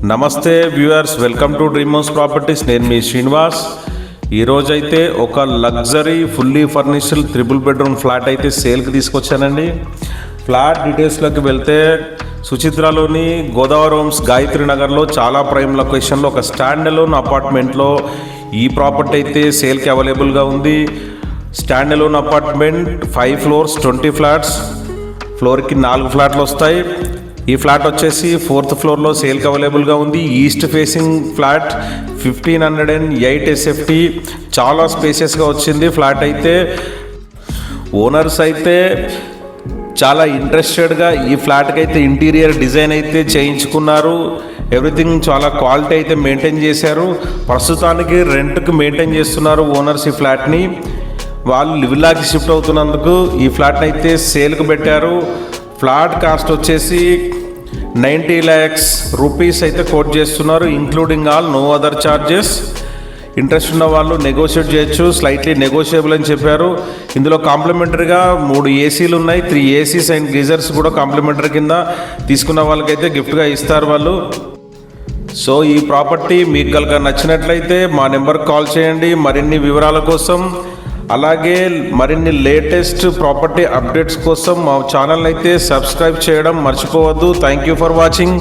నమస్తే viewers, welcome to dream house properties. నేను మీ శ్రీనివాస్. ఈరోజైతే ఒక luxury fully furnished 3 bedroom flat అయితే సేల్కి తీసుకొచ్చానండి. ఫ్లాట్ డీటెయిల్స్లోకి వెళ్తే సుచిత్రలోని గోదావరి హోమ్స్ గాయత్రి నగర్లో చాలా ప్రైమ్ లొకేషన్లో ఒక స్టాండ్ అలోన్ అపార్ట్మెంట్లో ఈ ప్రాపర్టీ అయితే సేల్కి అవైలబుల్గా ఉంది. Stand alone apartment 5 floors 20 flats, ఫ్లోర్కి 4 ఫ్లాట్లు వస్తాయి. ఈ ఫ్లాట్ వచ్చేసి 4th ఫ్లోర్లో సేల్కి అవైలబుల్గా ఉంది. ఈస్ట్ ఫేసింగ్ ఫ్లాట్ 1508 SFT, చాలా స్పేసియస్గా వచ్చింది ఫ్లాట్ అయితే. ఓనర్స్ అయితే చాలా ఇంట్రెస్టెడ్గా ఈ ఫ్లాట్కి అయితే ఇంటీరియర్ డిజైన్ అయితే చేయించుకున్నారు. ఎవ్రీథింగ్ చాలా క్వాలిటీ అయితే మెయింటైన్ చేశారు. ప్రస్తుతానికి రెంట్కి మెయింటైన్ చేస్తున్నారు ఓనర్స్ ఈ ఫ్లాట్ని. వాళ్ళు విల్లాకి షిఫ్ట్ అవుతున్నందుకు ఈ ఫ్లాట్ని అయితే సేల్కి పెట్టారు. ఫ్లాట్ కాస్ట్ వచ్చేసి 90 lakhs రూపీస్ అయితే కోట్ చేస్తున్నారు, including all, no other charges. Interest ఉన్న వాళ్ళు నెగోషియేట్ చేయొచ్చు, స్లైట్లీ నెగోషియబుల్ అని చెప్పారు. ఇందులో కాంప్లిమెంటరీగా 3 ACలు ఉన్నాయి, 3 ACs అండ్ గీజర్స్ కూడా కాంప్లిమెంటరీ కింద తీసుకున్న వాళ్ళకైతే గిఫ్ట్గా ఇస్తారు వాళ్ళు. సో ఈ ప్రాపర్టీ మీకు కనుక నచ్చినట్లయితే మా నెంబర్కి కాల్ చేయండి మరిన్ని వివరాల కోసం. అలాగే మరిన్ని లేటెస్ట్ ప్రాపర్టీ అప్డేట్స్ కోసం మా ఛానల్ అయితే సబ్స్క్రైబ్ చేయడం మర్చిపోవద్దు. Thank you for watching.